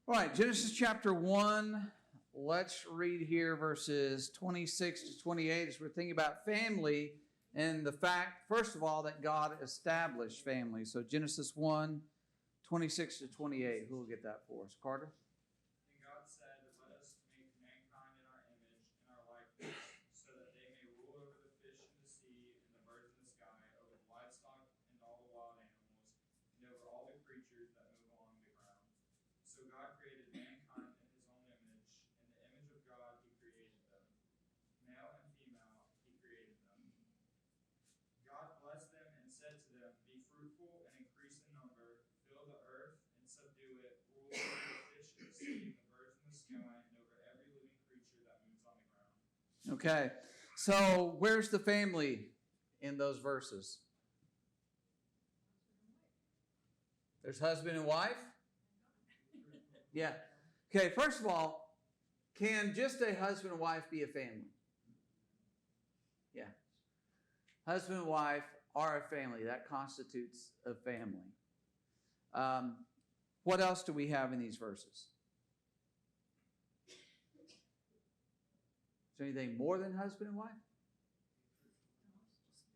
All right, Genesis chapter 1. Let's read here verses 26 to 28 as we're thinking about family and the fact, first of all, that God established family. So Genesis 1, 26 to 28. Who will get that for us? Carter? And God said, "Let us make mankind in our image, in our likeness, so that they may rule over the fish in the sea, and the birds in the sky, over the livestock and all the wild animals, and over all the creatures that move along the ground." So God created mankind in his own image. In the image of God he created them. Male and female he created them. God blessed them and said to them, "Be fruitful and increase in number, fill the earth and subdue it, rule over the fish in the sea, and the birds in the sky, and over every living creature that moves on the ground." Okay, so where's the family in those verses? There's husband and wife? Yeah. Okay, first of all, can just a husband and wife be a family? Yeah. Husband and wife are a family. That constitutes a family. What else do we have in these verses? Is there anything more than husband and wife?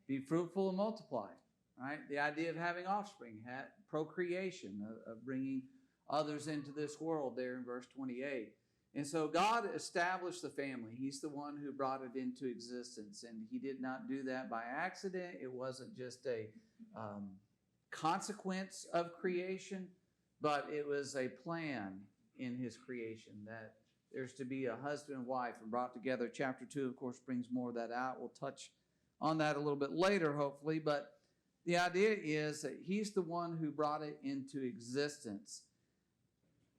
Be fruitful and multiply. Right? The idea of having offspring, procreation, of bringing others into this world there in verse 28. And so God established the family. He's the one who brought it into existence. And he did not do that by accident. It wasn't just a consequence of creation, but it was a plan in his creation that there's to be a husband and wife and brought together. Chapter 2, of course, brings more of that out. We'll touch on that a little bit later, hopefully. But the idea is that he's the one who brought it into existence.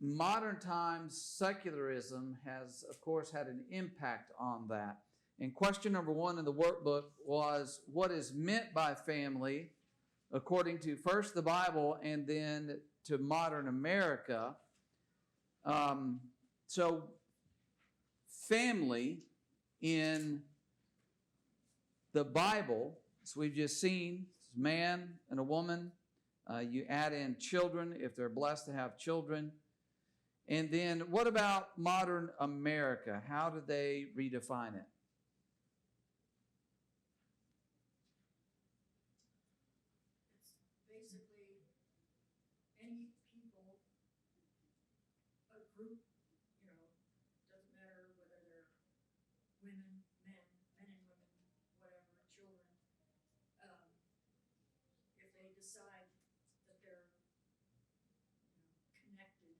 Modern times, secularism has, of course, had an impact on that. And question number 1 in the workbook was, what is meant by family according to first the Bible and then to modern America? So family in the Bible, as we've just seen, is man and a woman. You add in children if they're blessed to have children. And then what about modern America? How do they redefine it? It's basically any people, a group, doesn't matter whether they're women, men and women, whatever, children. If they decide that they're connected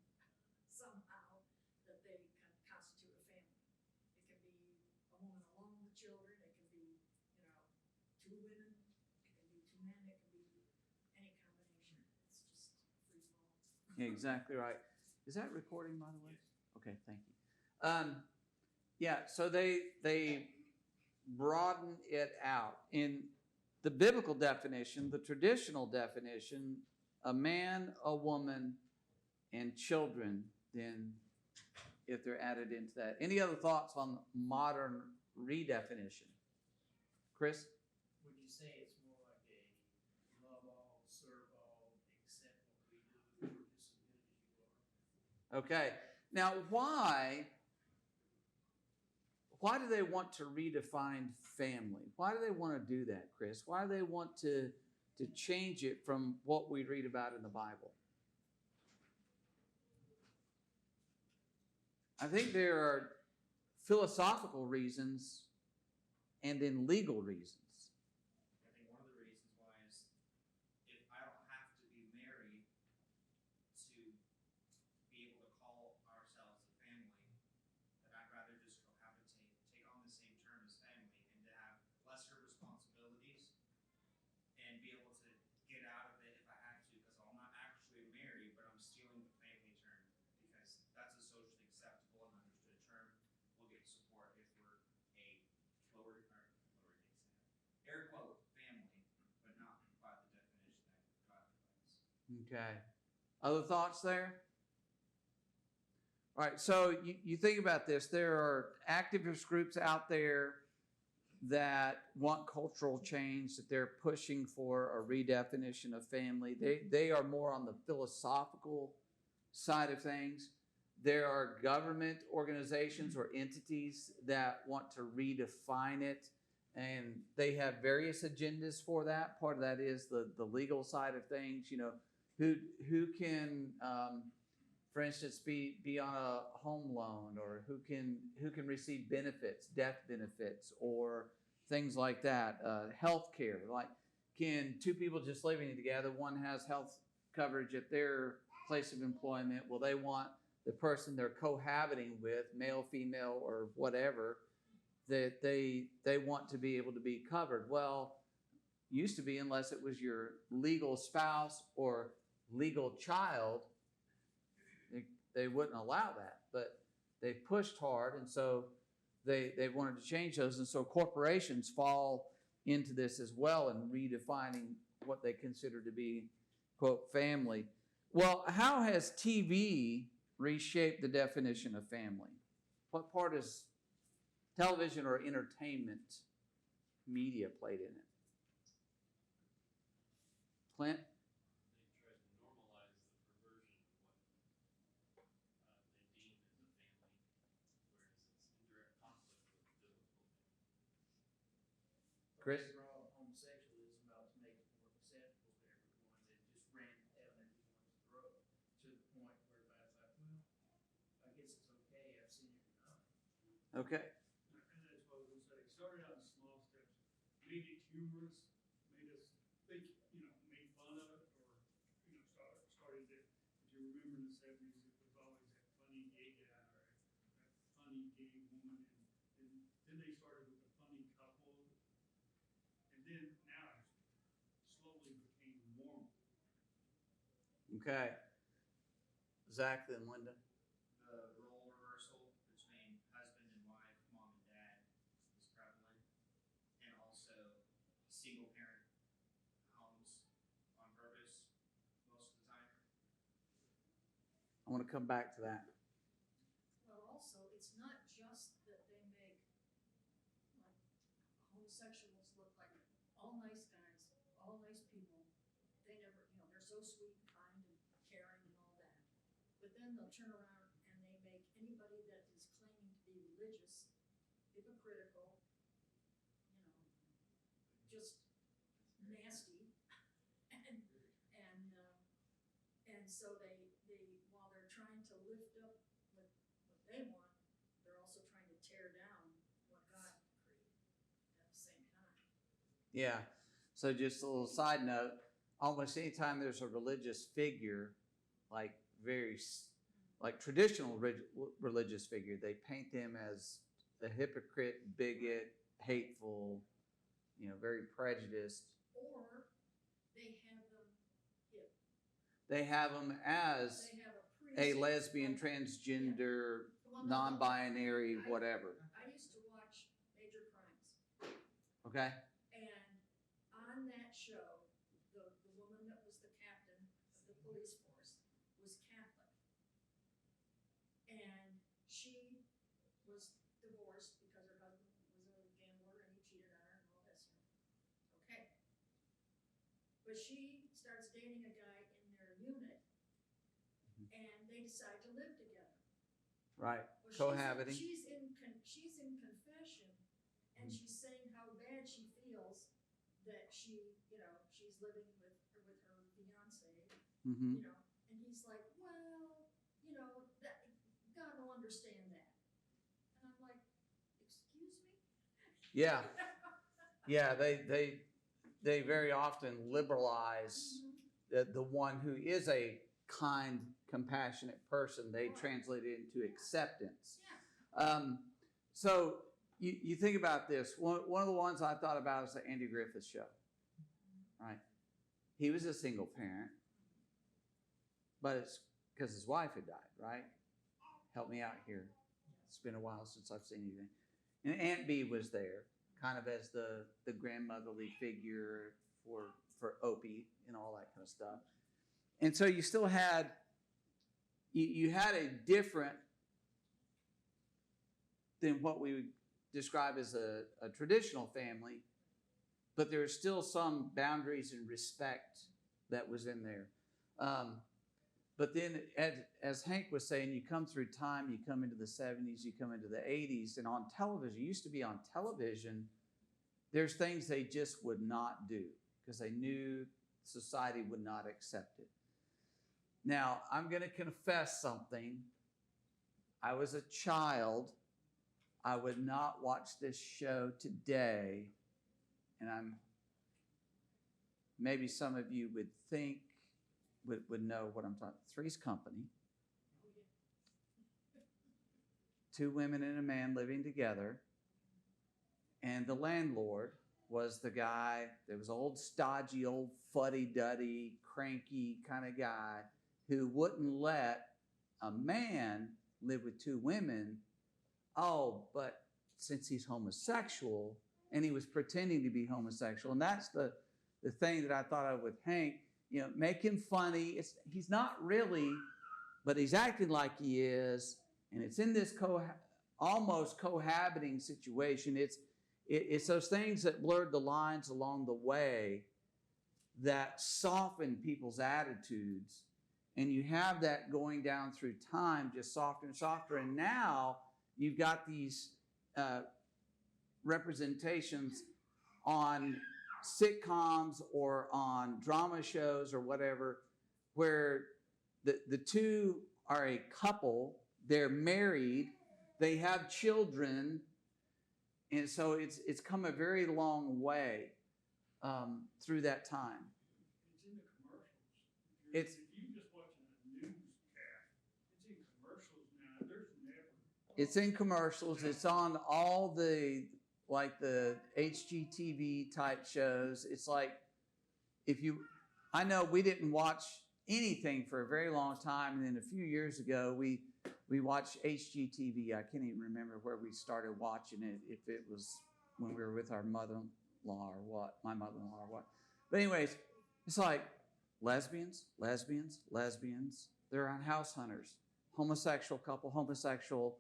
somehow, that they can constitute a family. It can be a woman alone with children. It can be, 2 women. It can be 2 men. It can be any combination. It's just free fall. Yeah, exactly right. Is that recording, by the way? Okay, thank you. So they broaden it out. In the biblical definition, the traditional definition, a man, a woman, and children, then if they're added into that. Any other thoughts on modern redefinition? Chris? Would you say it's more like a love all, serve all, accept what we do, you're just as good as you are? Okay. Now, why do they want to redefine family? Why do they want to do that, Chris? Why do they want to change it from what we read about in the Bible? I think there are philosophical reasons and then legal reasons. I think one of the reasons why is if I don't have to be married to be able to call ourselves a family, then I'd rather just have to take on the same term as family and to have lesser responsibilities and be able to get out of it if I have to, because I'm not actually married, but I'm stealing the family term because that's a socially acceptable and understood term. We'll get support if we're a air quote family, but not by the definition that God provides. Okay. Other thoughts there? All right, so you think about this. There are activist groups out there that want cultural change, that they're pushing for a redefinition of family. They are more on the philosophical side of things. There are government organizations or entities that want to redefine it, and they have various agendas for that. Part of that is the legal side of things. You know, who can, for instance, be on a home loan, or who can receive benefits, death benefits, or things like that. Health care, like, can two people just living together, one has health coverage at their place of employment, well, they want the person they're cohabiting with, male, female, or whatever, that they want to be able to be covered. Well, used to be, unless it was your legal spouse or legal child, they wouldn't allow that. But they pushed hard, and so they wanted to change those. And so corporations fall into this as well, and redefining what they consider to be, quote, family. Well, how has TV reshaped the definition of family? What part has television or entertainment media played in it? Clint? They try to normalize the perversion of what they deem as a family, whereas it's in direct conflict with the biblical family. Chris? They brought homosexualism out to make it more acceptable to everyone. They just ran it down everyone's throat to the point whereby it's like, well, I guess it's okay. I've seen it enough. Okay. And that's what I was gonna say, it started out in small steps, made it humorous, made us think, made fun of it, or, started to, if you remember in the 70s, it was always that funny gay guy, or that funny gay woman, and then they started with the funny couple, and then now it slowly became normal. Okay. Zach, then Linda. The role reversal between husband and wife, mom and dad is prevalent, and also single parent homes on purpose most of the time. I want to come back to that. Well, also, it's not just that they make, like, homosexuals look like all nice guys, all nice people. They never, they're so sweet and kind and caring and all that. But then they'll turn around and they make anybody that is claiming to be religious hypocritical, just nasty. And so they while they're trying to lift up what they want, they're also trying to tear down what God created at the same time. Yeah. So just a little side note, almost anytime there's a religious figure, like traditional religious figure, they paint them as a hypocrite, bigot, hateful, very prejudiced. Or they have them hip. They have them as They have a priest. a lesbian, transgender, Well, no, non-binary, whatever. I used to watch Major Crimes. Okay? And on that show, the woman that was the captain of the police force was Catholic. And she was divorced because her husband was a gambler and he cheated on her and all this. Okay. But she starts dating a guy in their unit, and they decide to live together. Right. Well, Cohabiting. she's in confession, and she's saying how bad she feels that she's living with her fiance, Mm-hmm. and he's like, well, that God will understand that. And I'm like, excuse me? Yeah. Yeah, they very often liberalize the one who is a kind, compassionate person. They translate it into acceptance. Yeah. So you think about this. One of the ones I thought about is the Andy Griffith Show. Right? He was a single parent, but it's because his wife had died, right? Help me out here. It's been a while since I've seen anything. And Aunt Bee was there, kind of as the grandmotherly figure for Opie and all that kind of stuff. And so you still had you had a different than what we would describe as a traditional family, but there are still some boundaries and respect that was in there. But then, as Hank was saying, you come through time, you come into the 70s, you come into the 80s, and on television, it used to be on television, there's things they just would not do because they knew society would not accept it. Now, I'm going to confess something. I was a child. I would not watch this show today, and maybe some of you would think, would know what I'm talking. Three's Company. Two women and a man living together. And the landlord was the guy that was old, stodgy, old fuddy-duddy, cranky kind of guy who wouldn't let a man live with two women. Oh, but since he's homosexual, and he was pretending to be homosexual, and that's the thing that I thought of with Hank, make him funny. He's not really, but he's acting like he is, and it's in this almost cohabiting situation. It's those things that blurred the lines along the way that soften people's attitudes, and you have that going down through time, just softer and softer, and now you've got these representations on sitcoms or on drama shows or whatever, where the two are a couple, they're married, they have children, and so it's come a very long way through that time. It's in the commercials. If you're just watching a newscast, it's in commercials now. There's never. It's in commercials. It's on all the HGTV type shows. It's like I know we didn't watch anything for a very long time, and then a few years ago we watched HGTV. I can't even remember where we started watching it, if it was when we were with our mother-in-law or what, my mother-in-law or what. But anyways, it's like lesbians. They're on House Hunters. Homosexual couple, homosexual,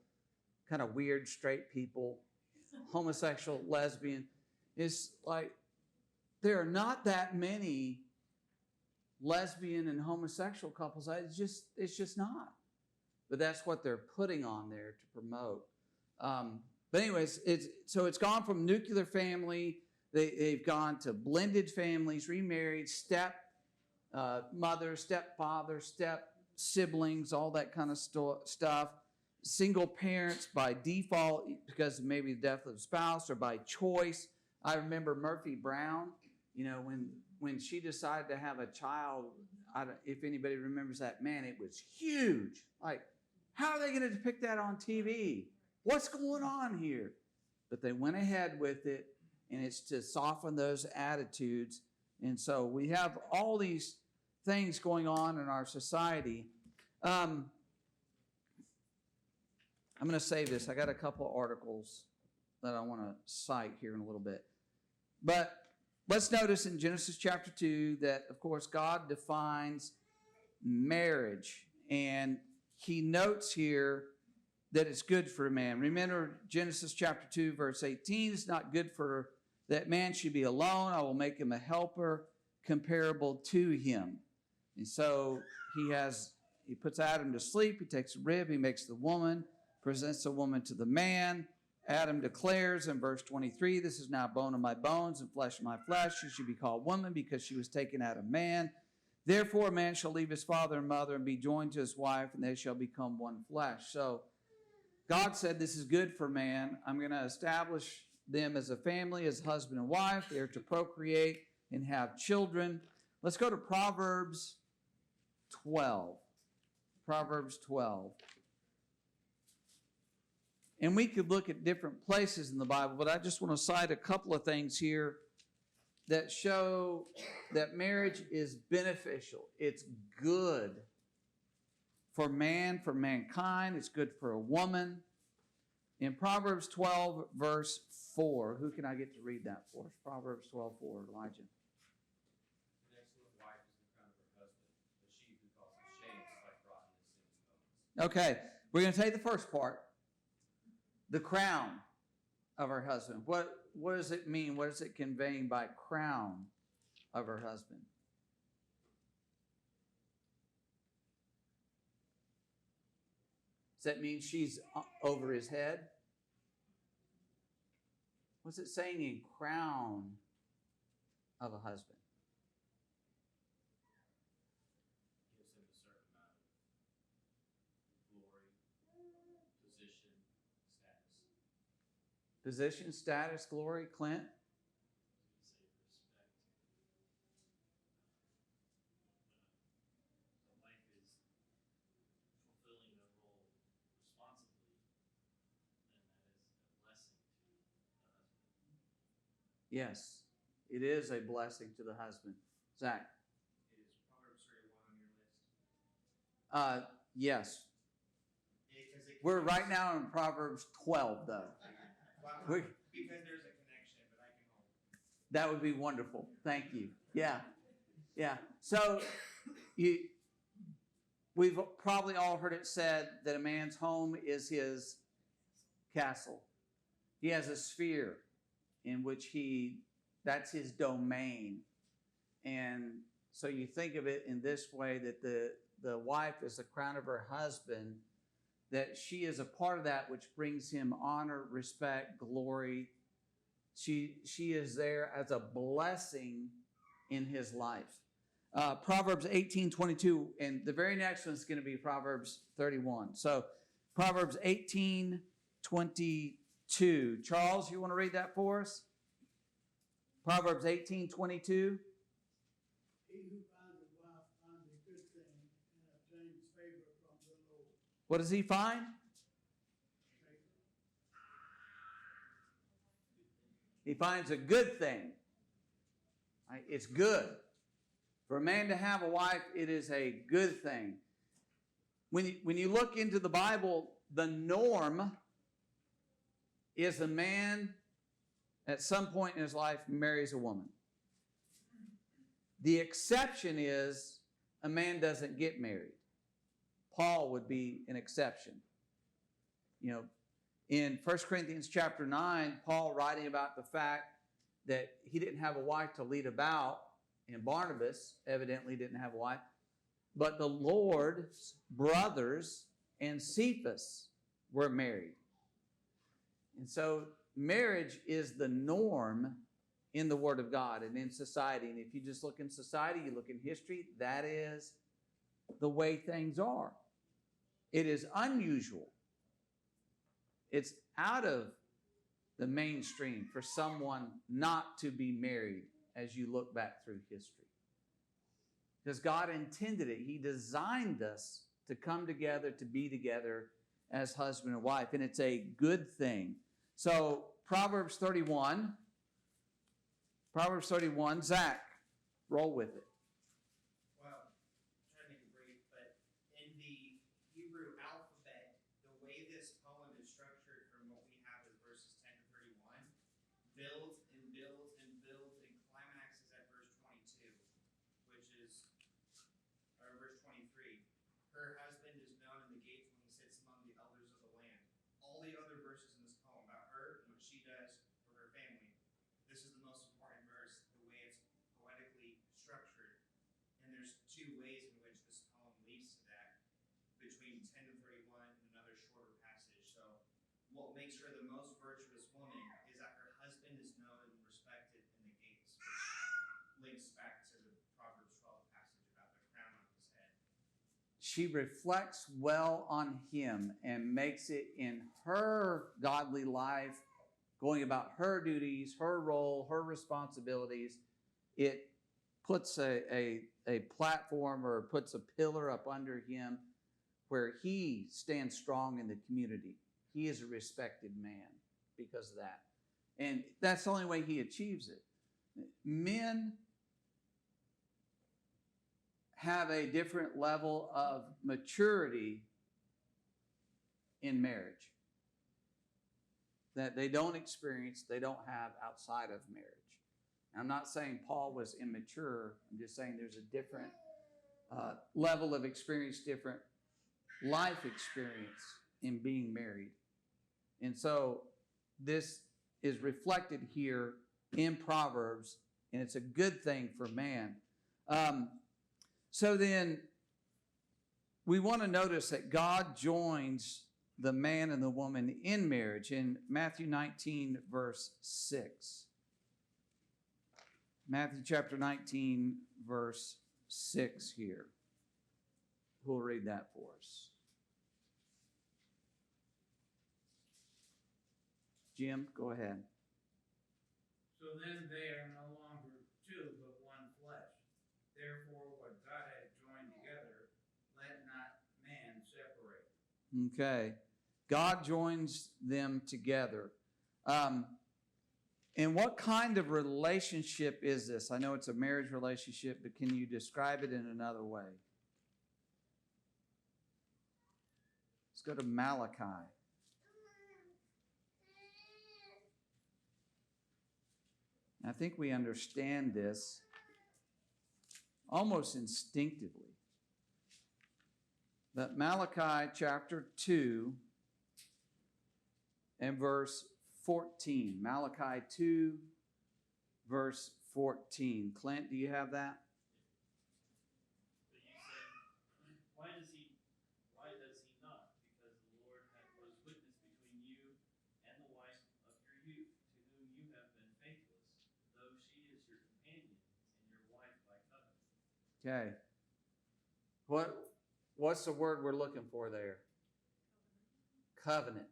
kind of weird straight people, homosexual, lesbian. It's like there are not that many lesbian and homosexual couples. It's just not. But that's what they're putting on there to promote. But anyways, it's gone from nuclear family. They've gone to blended families, remarried, step mother, stepfather, step siblings, all that kind of stuff. Single parents by default because of maybe the death of the spouse, or by choice. I remember Murphy Brown, when she decided to have a child, if anybody remembers that, man, it was huge. Like, how are they going to depict that on TV? What's going on here? But they went ahead with it, and it's to soften those attitudes. And so we have all these things going on in our society. I'm going to save this. I got a couple of articles that I want to cite here in a little bit. But let's notice in Genesis chapter 2 that, of course, God defines marriage. And he notes here that it's good for a man. Remember Genesis chapter 2, verse 18. It's not good for that man should be alone. I will make him a helper comparable to him. And so he puts Adam to sleep. He takes a rib. He makes the woman, presents the woman to the man. Adam declares in verse 23, this is now bone of my bones and flesh of my flesh. She should be called woman because she was taken out of man. Therefore, a man shall leave his father and mother and be joined to his wife, and they shall become one flesh. So God said this is good for man. I'm going to establish them as a family, as husband and wife. They are to procreate and have children. Let's go to Proverbs 12. Proverbs 12. And we could look at different places in the Bible, but I just want to cite a couple of things here that show that marriage is beneficial. It's good for man, for mankind. It's good for a woman. In Proverbs 12, verse 4, who can I get to read that for us? Proverbs 12, 4, Elijah. An excellent wife is the crown of her husband, but she who causes shame is like rottenness in his bones. Okay, we're going to take the first part. The crown of her husband. What does it mean? What is it conveying by crown of her husband? Does that mean she's over his head? What's it saying in crown of a husband? Gives him a certain amount of glory, position, status. Position, status, glory, Clint? You say respect. When the wife is fulfilling their role responsibly, then that is a blessing to the husband. Yes, it is a blessing to the husband. Zach? Is Proverbs 31 on your list? Yes. Because it We're connects- right now in Proverbs 12, though. Well, We're- because there's a connection, but I can hold. That would be wonderful. Thank you. Yeah. So we've probably all heard it said that a man's home is his castle. He has a sphere in which that's his domain. And so you think of it in this way, that the wife is the crown of her husband, that she is a part of that which brings him honor, respect, glory. She is there as a blessing in his life. Proverbs 18:22, and the very next one is going to be Proverbs 31. So Proverbs 18:22. Charles, you want to read that for us? Proverbs 18:22. He who finds a wife finds a good thing and obtains favor from the Lord. What does he find? He finds a good thing. Right? It's good. For a man to have a wife, it is a good thing. When you look into the Bible, the norm is a man at some point in his life marries a woman. The exception is a man doesn't get married. Paul would be an exception. In 1 Corinthians chapter 9, Paul writing about the fact that he didn't have a wife to lead about, and Barnabas evidently didn't have a wife, but the Lord's brothers and Cephas were married. And so marriage is the norm in the Word of God and in society. And if you just look in society, you look in history, that is the way things are. It is unusual. It's out of the mainstream for someone not to be married as you look back through history. Because God intended it. He designed us to come together, to be together as husband and wife. And it's a good thing. So Proverbs 31. Zach, roll with it. Well, try to make it brief, but in the Hebrew alphabet, the way this poem is structured from what we have as verses 10 to 31, builds and builds and builds and climaxes at verse 22, or verse 23. Her husband is known in the gates when he sits among the elders of the land. All the other verses in this poem about her and what she does for her family, this is the most important verse, the way it's poetically structured. And there's two ways in which this poem leads to that, between 10 and 31 and another shorter passage. So what makes her the most virtuous woman is that her husband is known and respected in the gates, which links back to the Proverbs 12 passage about the crown on his head. She reflects well on him and makes it in her godly life, going about her duties, her role, her responsibilities. It puts a platform or puts a pillar up under him where he stands strong in the community. He is a respected man because of that. And that's the only way he achieves it. Men have a different level of maturity in marriage that they don't experience, they don't have outside of marriage. I'm not saying Paul was immature. I'm just saying there's a different level of experience, different life experience in being married. And so this is reflected here in Proverbs, and it's a good thing for man. So then we want to notice that God joins the man and the woman in marriage in Matthew 19, verse 6. Matthew chapter 19, verse 6 here. Who'll read that for us? Jim, go ahead. So then they are no longer two, but one flesh. Therefore, what God hath joined together, let not man separate. Okay. God joins them together. And what kind of relationship is this? I know it's a marriage relationship, but can you describe it in another way? Let's go to Malachi. I think we understand this almost instinctively. But Malachi chapter 2 and verse 14. Malachi 2, verse 14. Clint, do you have that? But you said, why does he not? Because the Lord was witness between you and the wife of your youth, to whom you have been faithless, though she is your companion and your wife by covenant. Okay. What's the word we're looking for there? Covenant.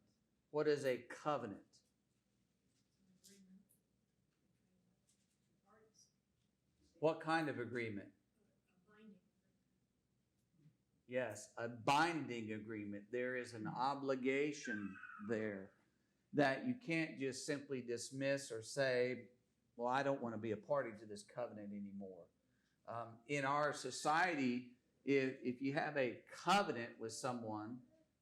What is a covenant? What kind of agreement? Yes, a binding agreement. There is an obligation there that you can't just simply dismiss or say, well, I don't want to be a party to this covenant anymore. In our society, if you have a covenant with someone,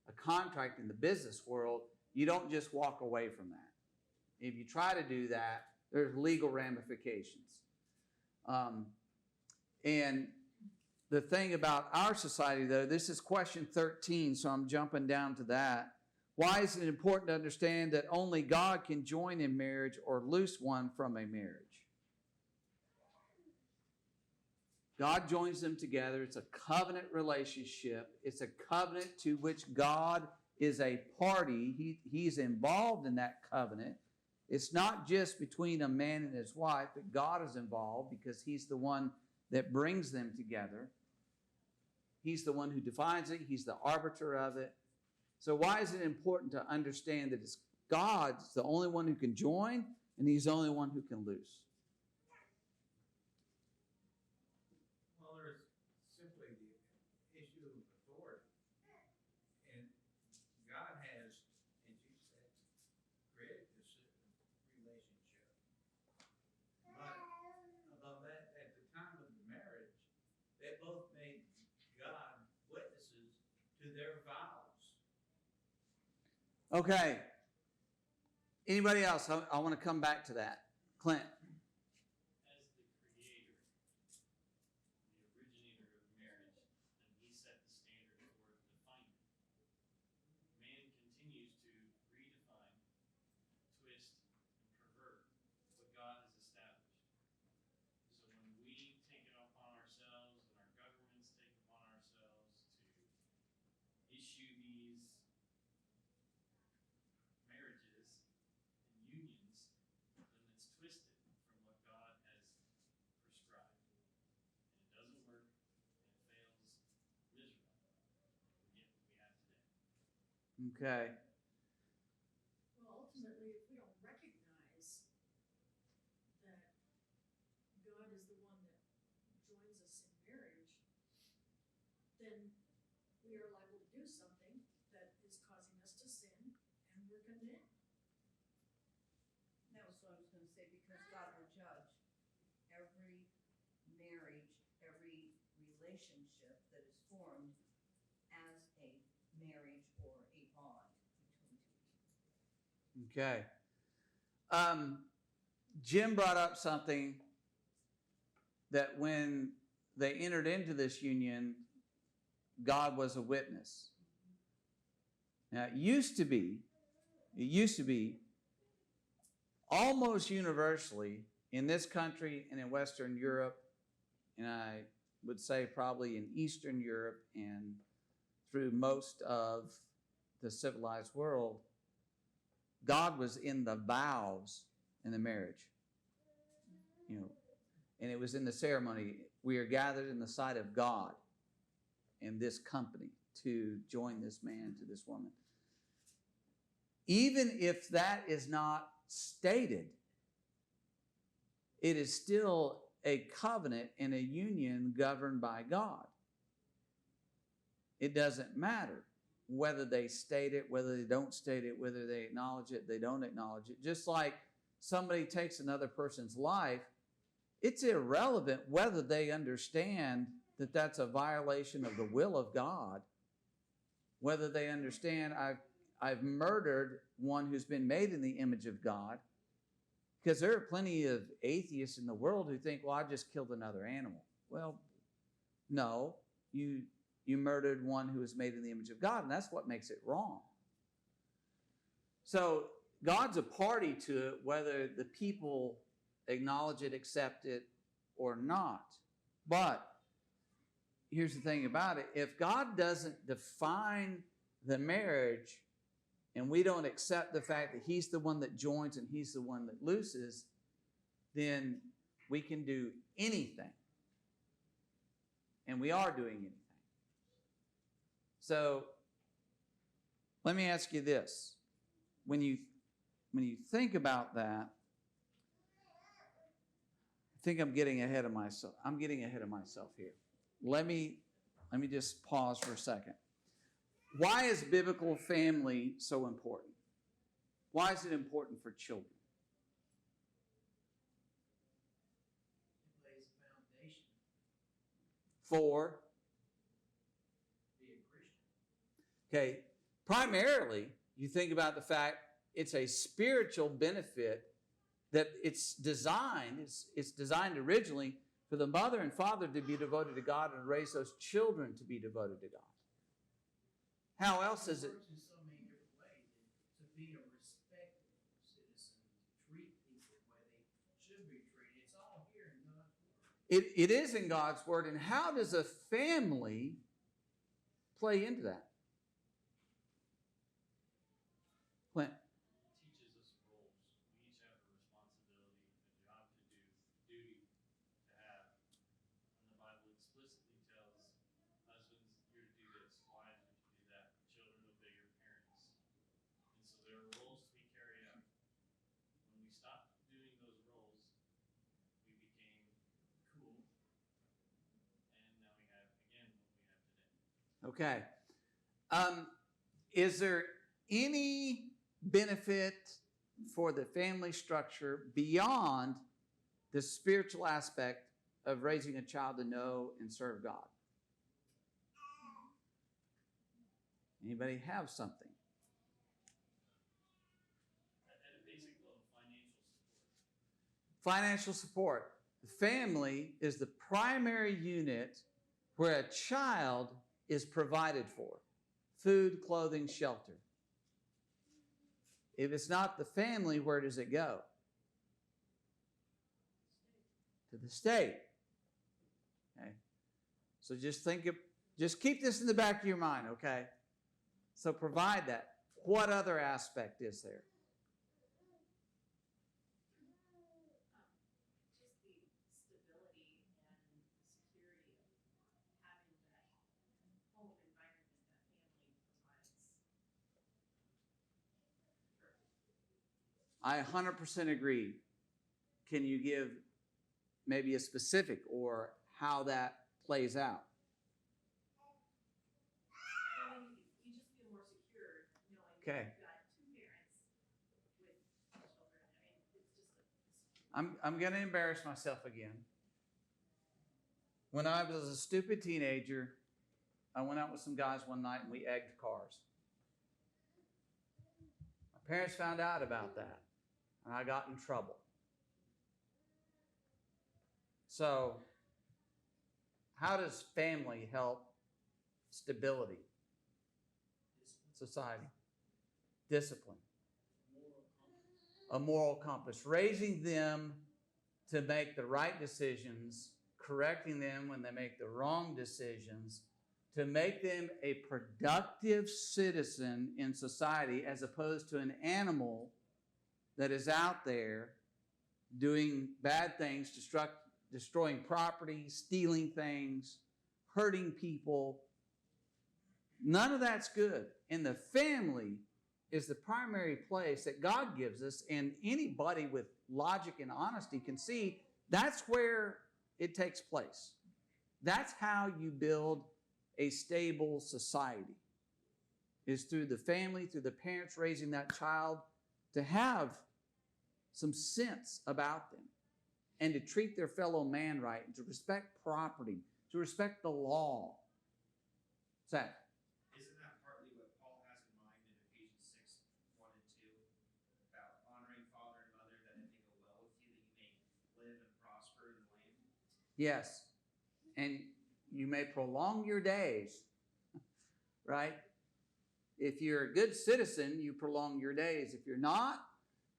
a contract in the business world, you don't just walk away from that. If you try to do that, there's legal ramifications. And the thing about our society, though, this is question 13, so I'm jumping down to that. Why is it important to understand that only God can join in marriage or loose one from a marriage? God joins them together. It's a covenant relationship. It's a covenant to which God is a party. He's involved in that covenant. It's not just between a man and his wife, but God is involved because he's the one that brings them together. He's the one who defines it. He's the arbiter of it. So why is it important to understand that it's God's the only one who can join and he's the only one who can loose? Well, there's simply the issue of authority. And God has, as you said, created this relationship. But at the time of the marriage, they both made God witnesses to their vows. Okay. Anybody else? I want to come back to that. Clint. As the creator, the originator of marriage, and he set the standard for defining it. Man continues to redefine, twist, and pervert what God has established. So when we take it upon ourselves, and our governments take it upon ourselves to issue these marriages and unions, then it's twisted from what God has prescribed. And it doesn't work, and it fails miserably. We get what we have today. Okay. Well, ultimately, if we don't recognize that God is the one that joins us in marriage, then we are liable to do something that is causing us to sin, and we're condemned. That was what I was gonna say, because God will judge every marriage, every relationship that is formed as a marriage or a bond between two people. Okay. Jim brought up something that when they entered into this union, God was a witness. Now, it used to be almost universally in this country and in Western Europe, and I would say probably in Eastern Europe and through most of the civilized world, God was in the vows in the marriage. And it was in the ceremony. We are gathered in the sight of God in this company to join this man to this woman. Even if that is not stated, it is still a covenant and a union governed by God. It doesn't matter whether they state it, whether they don't state it, whether they acknowledge it, they don't acknowledge it. Just like somebody takes another person's life, it's irrelevant whether they understand that that's a violation of the will of God, whether they understand I've murdered one who's been made in the image of God, because there are plenty of atheists in the world who think, well, I just killed another animal. Well, no, you murdered one who was made in the image of God, and that's what makes it wrong. So God's a party to it, whether the people acknowledge it, accept it, or not. But here's the thing about it. If God doesn't define the marriage, and we don't accept the fact that he's the one that joins and he's the one that looses, then we can do anything. And we are doing anything. So let me ask you this. When you think about that, I think I'm getting ahead of myself. I'm getting ahead of myself here. Let me just pause for a second. Why is biblical family so important? Why is it important for children? It lays a foundation For? being Christian. Okay, primarily, you think about the fact it's a spiritual benefit that it's designed originally for the mother and father to be devoted to God and raise those children to be devoted to God. How else is it? It works in so many different ways. To be a respectable citizen, to treat people the way they should be treated. It's all here in God's Word. It is in God's Word. And how does a family play into that? Clint? It teaches us roles. We each have a responsibility, a job to do, duty to have. And the Bible explicitly tells husbands, you're to do this, wives, you're to do that, children obey your parents. And so there are roles to be carried out. When we stopped doing those roles, we became cool. And now we have, again, what we have today. Okay. Is there any benefit for the family structure beyond the spiritual aspect of raising a child to know and serve God? Anybody have something? At a basic level, financial support. Financial support. The family is the primary unit where a child is provided for. Food, clothing, shelter. If it's not the family, where does it go? To the state. Okay. So just keep this in the back of your mind, okay? So provide that. What other aspect is there? Just the stability and security of having that home environment that family provides. I 100% agree. Can you give maybe a specific or how that plays out? I mean, you just feel more secure knowing Okay. that you've got two parents with children. I mean, it's just a I'm going to embarrass myself again. When I was a stupid teenager, I went out with some guys one night and we egged cars. My parents found out about that, and I got in trouble. So, how does family help stability? Society. Discipline. A moral compass. Raising them to make the right decisions, correcting them when they make the wrong decisions, to make them a productive citizen in society as opposed to an animal that is out there doing bad things, destroying property, stealing things, hurting people. None of that's good. And the family is the primary place that God gives us, and anybody with logic and honesty can see that's where it takes place. That's how you build a stable society, is through the family, through the parents raising that child to have some sense about them and to treat their fellow man right and to respect property, to respect the law. What's that? Isn't that partly what Paul has in mind in Ephesians 6, 1 and 2, about honoring father and mother, that it may go well with you, that you may live and prosper in the land? Yes. And you may prolong your days, right? If you're a good citizen, you prolong your days. If you're not,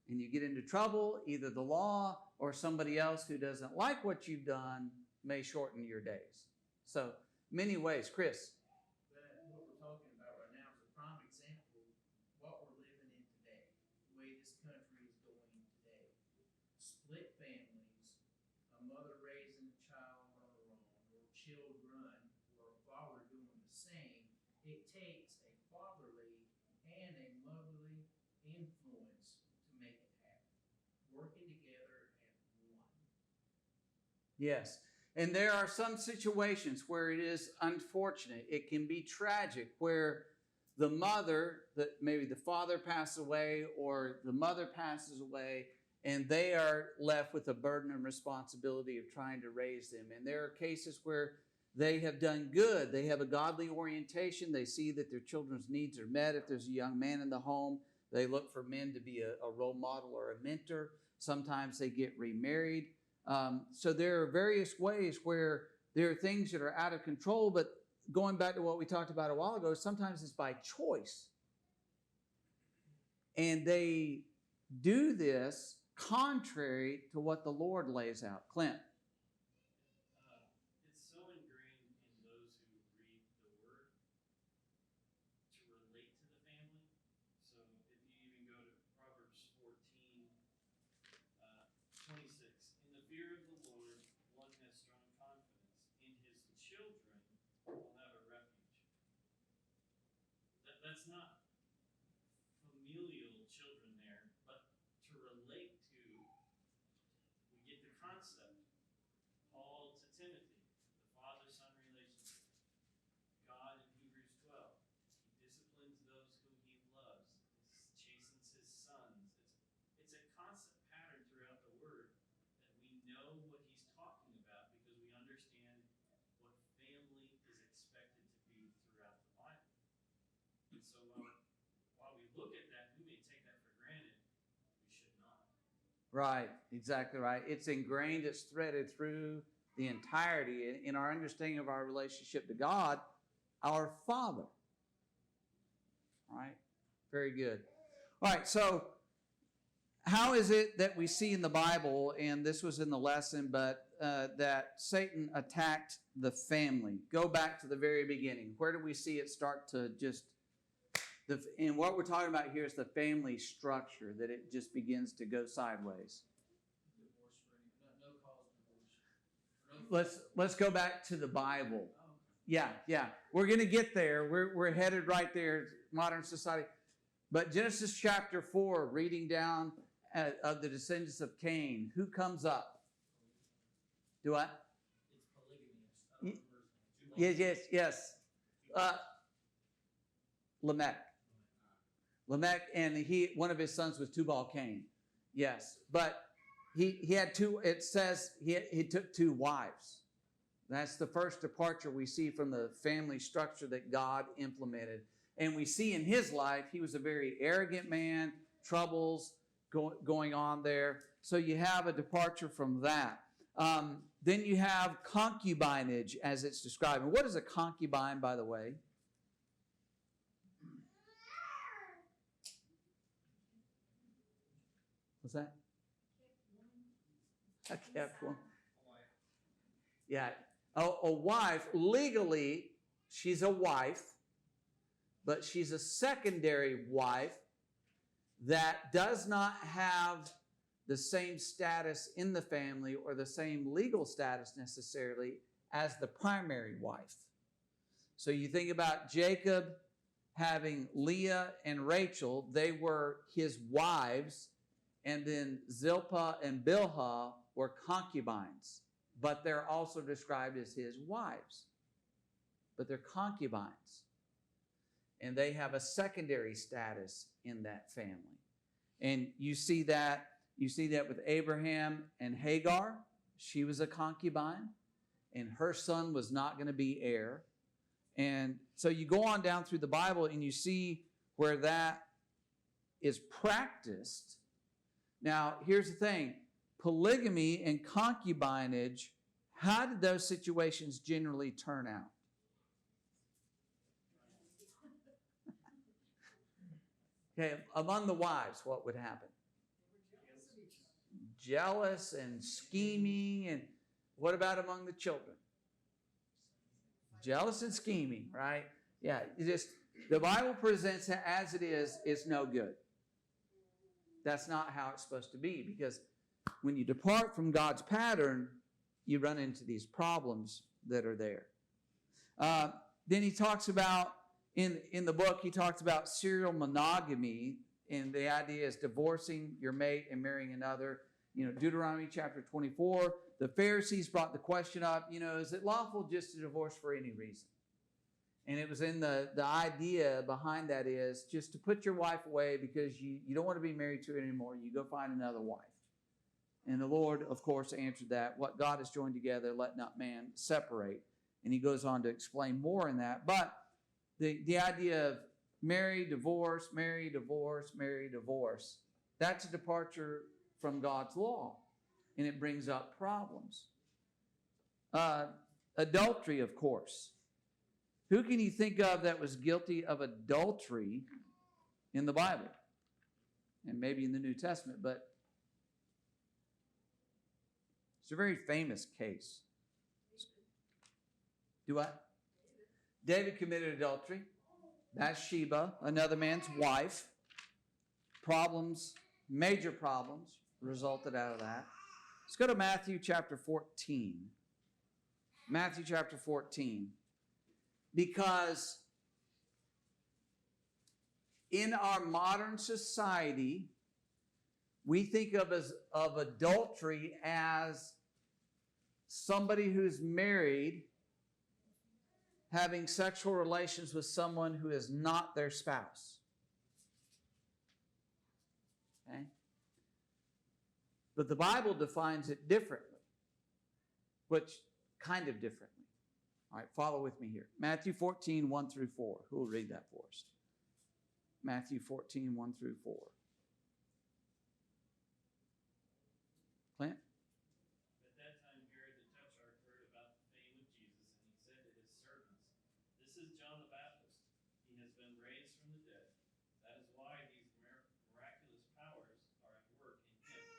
and you get into trouble, either the law or somebody else who doesn't like what you've done may shorten your days. So, many ways. Chris? But what we're talking about right now is a prime example of what we're living in today, the way this country is going today. Split families, a mother raising a child on her own, or children, or a father doing the same. It takes a fatherly and a motherly influence to make it happen. Working together as one. Yes. And there are some situations where it is unfortunate. It can be tragic where the mother, maybe the father passes away or the mother passes away, and they are left with the burden and responsibility of trying to raise them. And there are cases where they have done good. They have a godly orientation. They see that their children's needs are met. If there's a young man in the home, they look for men to be a role model or a mentor. Sometimes they get remarried. So there are various ways where there are things that are out of control, but going back to what we talked about a while ago, sometimes it's by choice. And they do this contrary to what the Lord lays out. Clint? It's so ingrained in those who read the Word to relate to the family. So if you even go to Proverbs 14, 26, in the fear of the Lord, one has strong confidence. In his children will have a refuge. That's not familial children there, but to relate to, we get the concept. Paul to Timothy, the father-son relationship. God in Hebrews 12, he disciplines those whom he loves, chastens his sons. It's a constant pattern throughout the Word that we know what he's talking about because we understand what family is expected to be throughout the Bible. And so while we look at that, we may take that for granted. We should not. Right, exactly right. It's ingrained, it's threaded through the entirety in our understanding of our relationship to God, our Father. All right, very good. All right, so how is it that we see in the Bible, and this was in the lesson, but that Satan attacked the family? Go back to the very beginning. Where do we see it start to just... And what we're talking about here is the family structure, that it just begins to go sideways. Divorce, no cause divorce. Let's go back to the Bible. Yeah. We're going to get there. We're headed right there, modern society. But Genesis chapter 4, reading down of the descendants of Cain, who comes up? Do what? It's polygamy. Yes. Lamech, and one of his sons was Tubal-Cain. Yes, but he had two. It says he took two wives. That's the first departure we see from the family structure that God implemented. And we see in his life, he was a very arrogant man, troubles going on there. So you have a departure from that. Then you have concubinage as it's described. And what is a concubine, by the way? What's that? A kept one. Yeah. A wife, legally, she's a wife, but she's a secondary wife that does not have the same status in the family or the same legal status necessarily as the primary wife. So you think about Jacob having Leah and Rachel, they were his wives, and then Zilpah and Bilhah were concubines, but they're also described as his wives. But they're concubines, and they have a secondary status in that family. And you see that with Abraham and Hagar. She was a concubine, and her son was not going to be heir. And so you go on down through the Bible and you see where that is practiced. Now, here's the thing. Polygamy and concubinage, how did those situations generally turn out? Okay, among the wives, what would happen? Jealous and scheming. And what about among the children? Jealous and scheming, right? Yeah, the Bible presents it as it is no good. That's not how it's supposed to be, because when you depart from God's pattern, you run into these problems that are there. Then he talks about, in the book, he talks about serial monogamy, and the idea is divorcing your mate and marrying another. Deuteronomy chapter 24, the Pharisees brought the question up, is it lawful just to divorce for any reason? And it was in the idea behind that is just to put your wife away because you don't want to be married to her anymore. You go find another wife. And the Lord, of course, answered that. What God has joined together, let not man separate. And he goes on to explain more in that. But the idea of marry, divorce, marry, divorce, marry, divorce, that's a departure from God's law, and it brings up problems. Adultery, of course. Who can you think of that was guilty of adultery in the Bible? And maybe in the New Testament, but it's a very famous case. Do what? David committed adultery. Bathsheba, another man's wife. Problems, major problems resulted out of that. Let's go to Matthew chapter 14. Matthew chapter 14. Because in our modern society, we think of adultery as somebody who's married having sexual relations with someone who is not their spouse. Okay? But the Bible defines it differently. Which kind of differently. All right, follow with me here. Matthew 14, 1 through 4. Who will read that for us? Matthew 14, 1 through 4. Clint? At that time, Herod the Tetrarch heard about the fame of Jesus, and he said to his servants, "This is John the Baptist. He has been raised from the dead. That is why these miraculous powers are at work in him."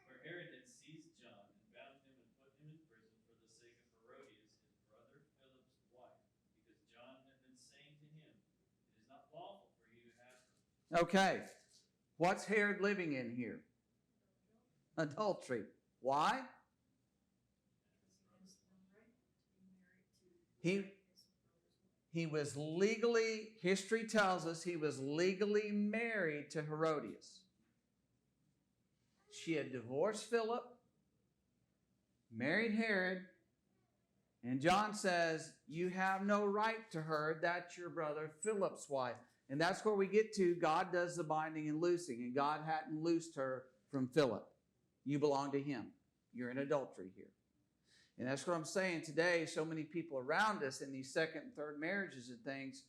For Herod had seized John and bound him and put him in prison for the sake of Herodias, his brother Philip's wife, because John had been saying to him, "It is not lawful for you to have her." Okay. What's Herod living in here? Adultery. Why? He was legally, history tells us, he was legally married to Herodias. She had divorced Philip, married Herod, and John says, you have no right to her. That's your brother Philip's wife. And that's where we get to, God does the binding and loosing, and God hadn't loosed her from Philip. You belong to him. You're in adultery here. And that's what I'm saying today. So many people around us in these second and third marriages and things,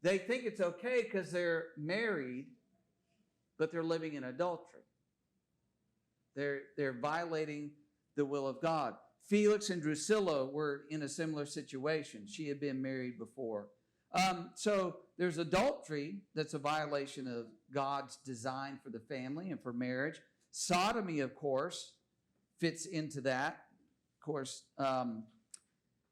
they think it's okay because they're married, but they're living in adultery. They're violating the will of God. Felix and Drusilla were in a similar situation. She had been married before. So there's adultery that's a violation of God's design for the family and for marriage. Sodomy, of course, fits into that. Of course,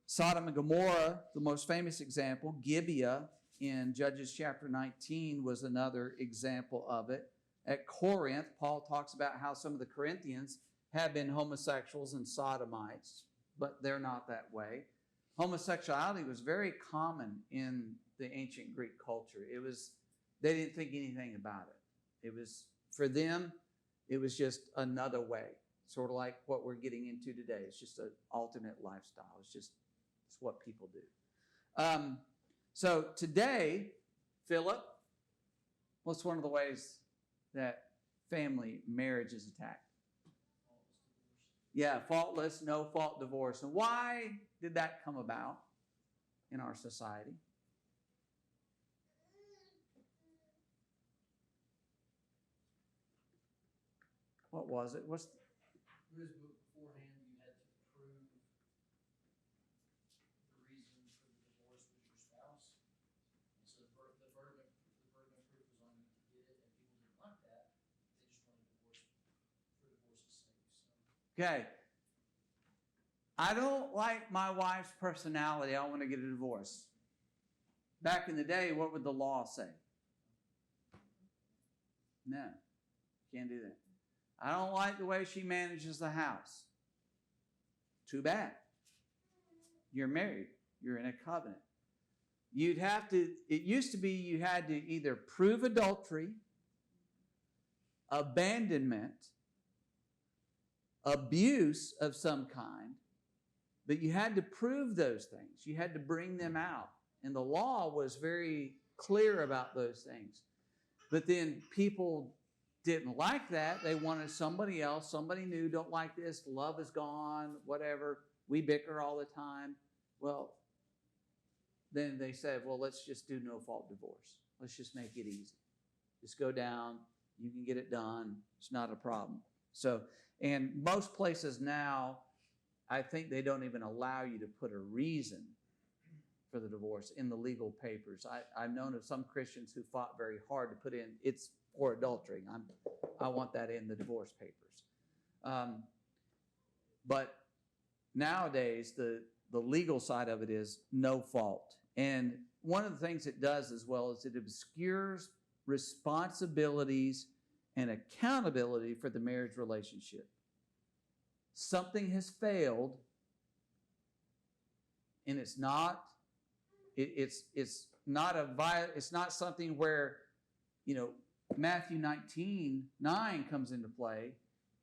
Sodom and Gomorrah, the most famous example. Gibeah in Judges chapter 19 was another example of it. At Corinth, Paul talks about how some of the Corinthians have been homosexuals and sodomites, but they're not that way. Homosexuality was very common in the ancient Greek culture. They didn't think anything about it. It was, for them, it was just another way, sort of like what we're getting into today. It's just an alternate lifestyle. It's what people do. So today, Philip, what's one of the ways that family marriage is attacked? Yeah, faultless, no fault divorce. And why did that come about in our society? What was it? Beforehand, you had to prove the reason for the divorce was your spouse. And so the burden of proof was on you to get it, and people didn't like that. They just wanted divorce for divorce's sake. Okay. I don't like my wife's personality. I want to get a divorce. Back in the day, what would the law say? No, can't do that. I don't like the way she manages the house. Too bad. You're married. You're in a covenant. It used to be you had to either prove adultery, abandonment, abuse of some kind, but you had to prove those things. You had to bring them out. And the law was very clear about those things. But then people didn't like that. They wanted somebody else, somebody new. Don't like this. Love is gone, whatever. We bicker all the time. Well, then they said, well, let's just do no fault divorce. Let's just make it easy. Just go down. You can get it done. It's not a problem. So, and most places now, I think they don't even allow you to put a reason for the divorce in the legal papers. I've known of some Christians who fought very hard to put in, it's for adultery. I want that in the divorce papers. But nowadays, the legal side of it is no fault. And one of the things it does as well is it obscures responsibilities and accountability for the marriage relationship. Something has failed, and it's not something where, Matthew 19:9 comes into play.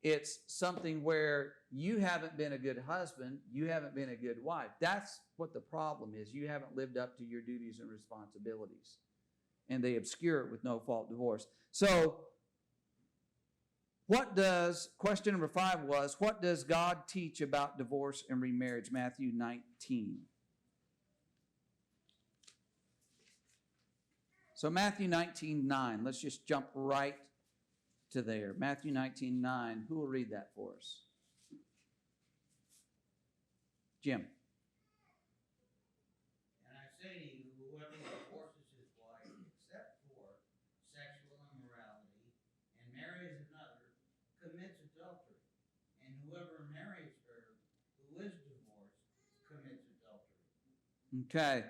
It's something where you haven't been a good husband, you haven't been a good wife. That's what the problem is. You haven't lived up to your duties and responsibilities. And they obscure it with no fault divorce. So, question number 5 was, what does God teach about divorce and remarriage? Matthew 19. So Matthew 19:9, let's just jump right to there. Matthew 19:9, who will read that for us? Jim. And I say to you, whoever divorces his wife except for sexual immorality and marries another commits adultery. And whoever marries her who is divorced commits adultery. Okay.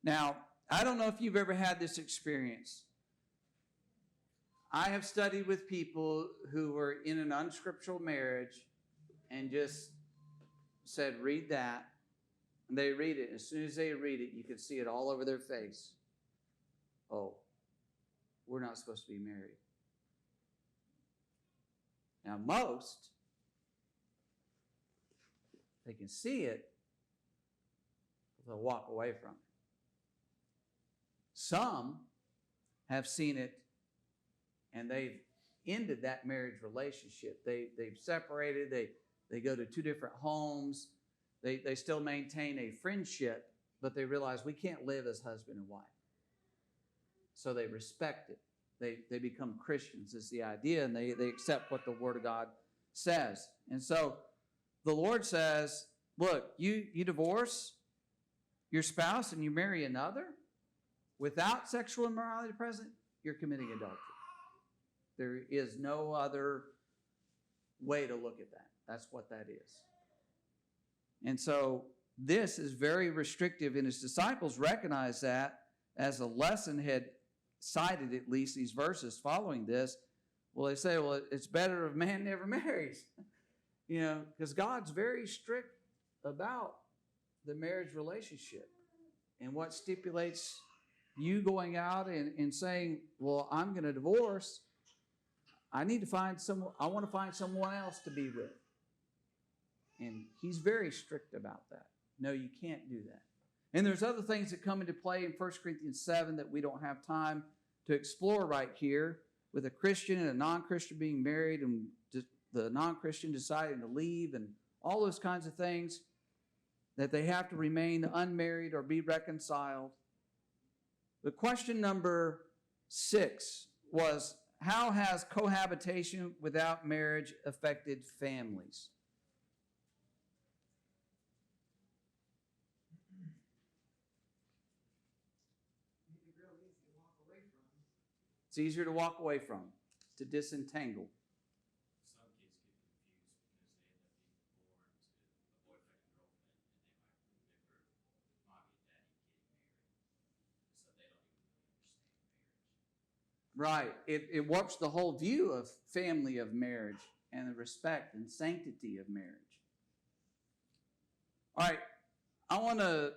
Now, I don't know if you've ever had this experience. I have studied with people who were in an unscriptural marriage and just said, read that. And they read it. As soon as they read it, you can see it all over their face. Oh, we're not supposed to be married. Now, most, they can see it, they'll walk away from it. Some have seen it and they've ended that marriage relationship. They've separated. They go to 2 different homes. They still maintain a friendship, but they realize we can't live as husband and wife. So they respect it. They become Christians is the idea, and they accept what the Word of God says. And so the Lord says, look, you divorce your spouse and you marry another without sexual immorality present, you're committing adultery. There is no other way to look at that. That's what that is. And so this is very restrictive, and his disciples recognized that as a lesson had cited at least these verses following this. Well, they say, well, it's better if man never marries, because God's very strict about the marriage relationship and what stipulates you going out and saying, well, I'm going to divorce. I want to find someone else to be with. And he's very strict about that. No, you can't do that. And there's other things that come into play in 1 Corinthians 7 that we don't have time to explore right here, with a Christian and a non-Christian being married and the non-Christian deciding to leave and all those kinds of things, that they have to remain unmarried or be reconciled. The question number 6 was, how has cohabitation without marriage affected families? It's easier to walk away from, to disentangle. Some kids get confused because they end up being born to a boyfriend and girlfriend, and they might remember mommy and daddy getting married, so they don't even really understand marriage. Right. It warps the whole view of family, of marriage, and the respect and sanctity of marriage. All right. I want to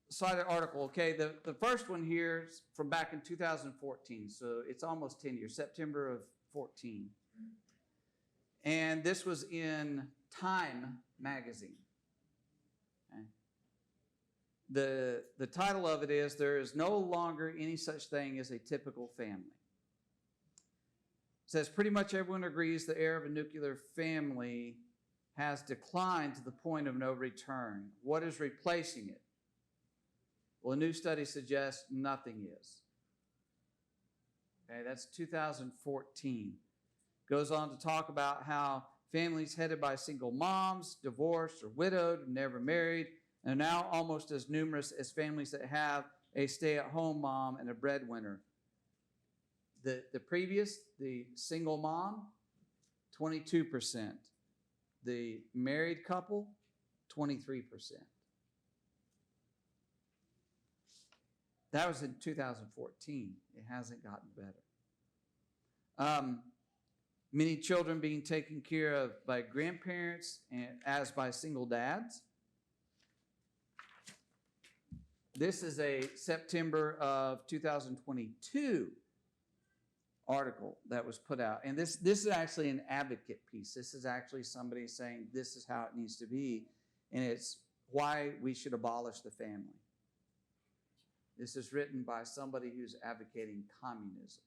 cite an article. Okay, the first one here is from back in 2014, so it's almost 10 years, September of 14. And this was in Time magazine. Okay. The title of it is, "There is no longer any such thing as a typical family." It says, pretty much everyone agrees the era of a nuclear family has declined to the point of no return. What is replacing it? Well, a new study suggests nothing is. Okay, that's 2014. Goes on to talk about how families headed by single moms, divorced or widowed, never married, are now almost as numerous as families that have a stay-at-home mom and a breadwinner. The previous, the single mom, 22%. The married couple, 23%. That was in 2014. It hasn't gotten better. Many children being taken care of by grandparents as by single dads. This is a September of 2022 article that was put out. And this is actually an advocate piece. This is actually somebody saying this is how it needs to be. And it's why we should abolish the family. This is written by somebody who's advocating communism.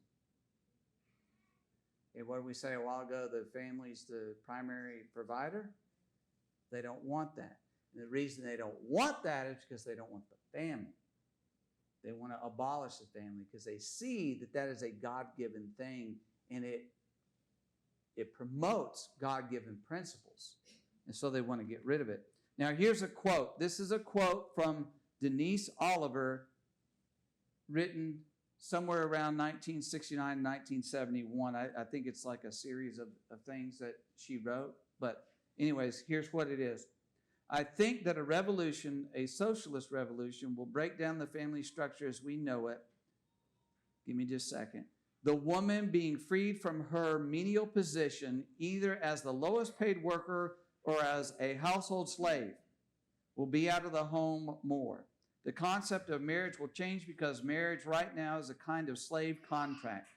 And what did we say a while ago? The family's the primary provider. They don't want that. And the reason they don't want that is because they don't want the family. They want to abolish the family because they see that that is a God-given thing, and it promotes God-given principles. And so they want to get rid of it. Now, here's a quote. This is a quote from Denise Oliver, written somewhere around 1969, 1971. I think it's like a series of things that she wrote. But anyways, here's what it is. I think that a revolution, a socialist revolution, will break down the family structure as we know it. Give me just a second. The woman being freed from her menial position, either as the lowest paid worker or as a household slave, will be out of the home more. The concept of marriage will change because marriage right now is a kind of slave contract.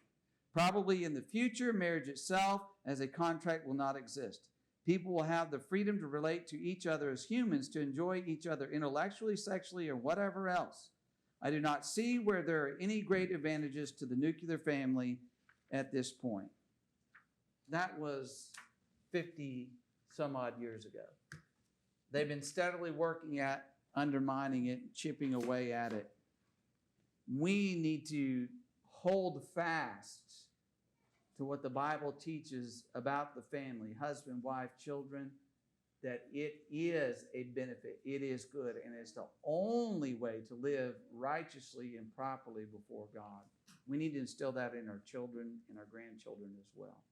Probably in the future, marriage itself as a contract will not exist. People will have the freedom to relate to each other as humans, to enjoy each other intellectually, sexually, or whatever else. I do not see where there are any great advantages to the nuclear family at this point. That was 50 some odd years ago. They've been steadily working at undermining it, chipping away at it. We need to hold fast to what the Bible teaches about the family, husband, wife, children, that it is a benefit, it is good, and it's the only way to live righteously and properly before God. We need to instill that in our children and our grandchildren as well.